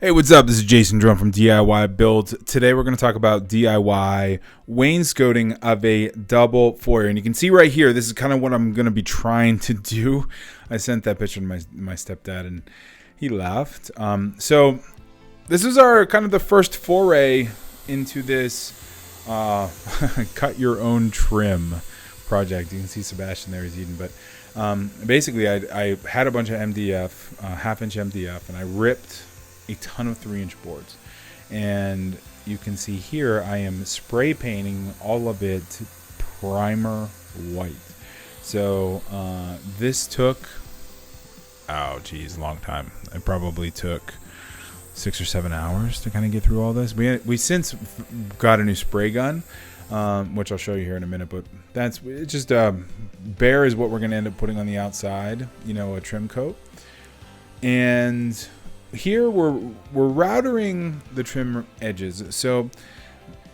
Hey, what's up? This is Jason Drum from DIY Build. Today we're going to talk about DIY wainscoting of a double foyer. And you can see right here, this is kind of what I'm going to be trying to do. I sent that picture to my stepdad and he laughed. So this is our kind of the first foray into this cut your own trim project. You can see Sebastian there, he's eating. But basically I had a bunch of MDF, half-inch MDF, and I ripped a ton of 3-inch boards, and you can see here I am spray painting all of it primer white. So this took a long time. It probably took 6 or 7 hours to kind of get through all this. We since got a new spray gun, which I'll show you here in a minute, but it's just bare is what we're going to end up putting on the outside, a trim coat. And here we're routering the trim edges. So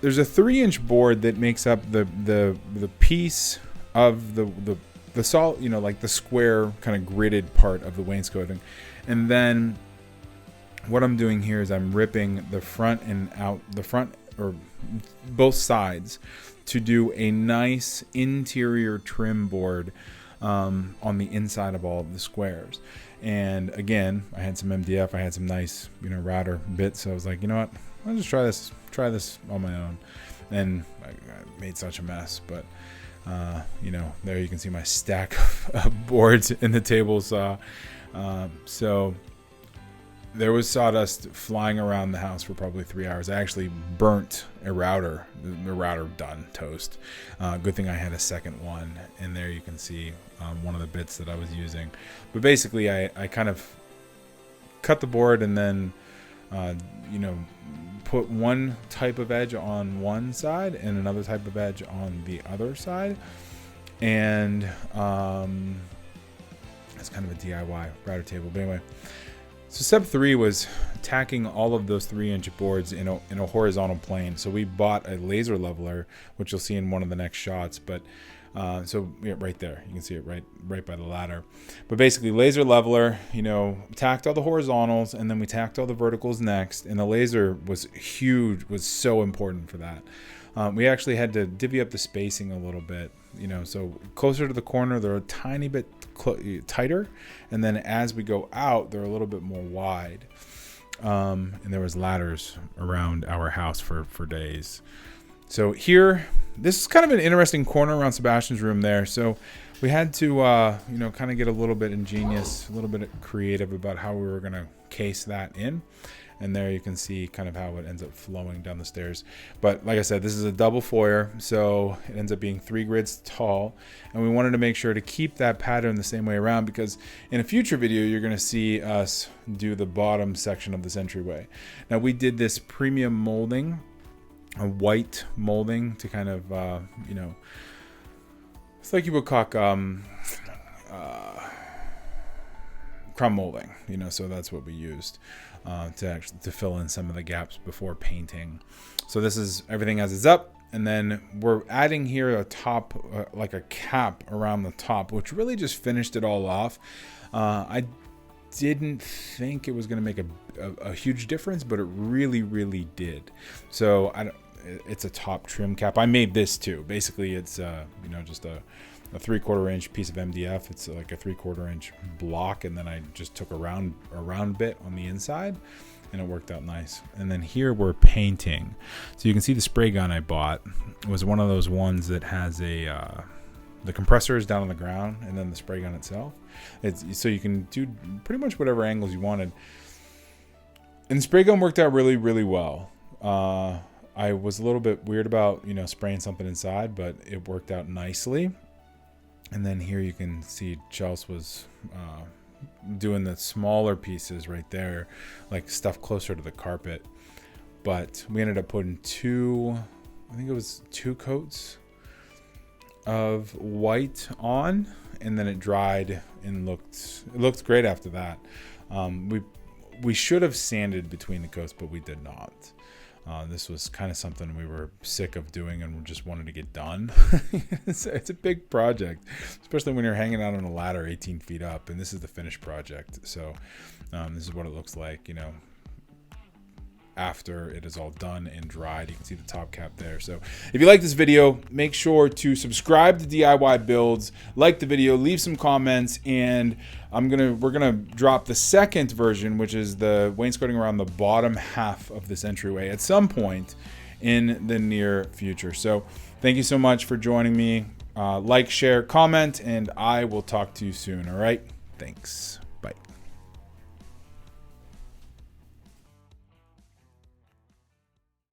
there's a 3-inch board that makes up the piece of the solid, like the square kind of gridded part of the wainscoting. And then what I'm doing here is I'm ripping the front or both sides to do a nice interior trim board on the inside of all of the squares. And again, I had some MDF, I had some nice, router bits. So I was like, you know what, I'll just try this on my own. And I made such a mess, but there you can see my stack of boards in the table saw. So there was sawdust flying around the house for probably 3 hours. I actually burnt a router, the router done, toast. Good thing I had a second one. And there you can see one of the bits that I was using. But basically I kind of cut the board and then, put one type of edge on one side and another type of edge on the other side. And it's kind of a DIY router table. But anyway, so step 3 was tacking all of those 3-inch boards in a horizontal plane. So we bought a laser leveler, which you'll see in one of the next shots. But right there, you can see it right by the ladder. But basically, laser leveler, tacked all the horizontals, and then we tacked all the verticals next. And the laser was huge, was so important for that. We actually had to divvy up the spacing a little bit, so closer to the corner, they're a tiny bit tighter. And then as we go out, they're a little bit more wide. And there was ladders around our house for days. So here, this is kind of an interesting corner around Sebastian's room there. So we had to, kind of get a little bit ingenious, a little bit creative about how we were going to case that in. And there you can see kind of how it ends up flowing down the stairs. But like I said, this is a double foyer, so it ends up being 3 grids tall. And we wanted to make sure to keep that pattern the same way around, because in a future video, you're going to see us do the bottom section of this entryway. Now, we did this premium molding, a white molding to kind of, it's like you would call crumb molding, so that's what we used to fill in some of the gaps before painting. So this is everything as it's up, and then we're adding here a top, like a cap around the top, which really just finished it all off. I didn't think it was going to make a huge difference, but it really did. So it's a top trim cap. I made this too. Basically, it's just a 3/4 inch piece of MDF. It's like a 3/4 inch block, and then I just took a round bit on the inside, and it worked out nice. And then here we're painting. So you can see the spray gun I bought. It was one of those ones that has the compressor is down on the ground, and then the spray gun itself. So you can do pretty much whatever angles you wanted. And the spray gun worked out really well. I was a little bit weird about spraying something inside, but it worked out nicely. And then here you can see Chelsea was doing the smaller pieces right there, like stuff closer to the carpet. But we ended up putting 2 coats of white on, and then it dried and it looked great after that. We should have sanded between the coats, but we did not. This was kind of something we were sick of doing and just wanted to get done. It's a big project, especially when you're hanging out on a ladder 18 feet up, and this is the finished project. So this is what it looks like, after it is all done and dried. You can see the top cap there. So if you like this video, make sure to subscribe to DIY Builds, like the video, leave some comments, and we're gonna drop the second version, which is the wainscoting around the bottom half of this entryway at some point in the near future. So thank you so much for joining me. Like, share, comment, and I will talk to you soon. All right, thanks. Bye.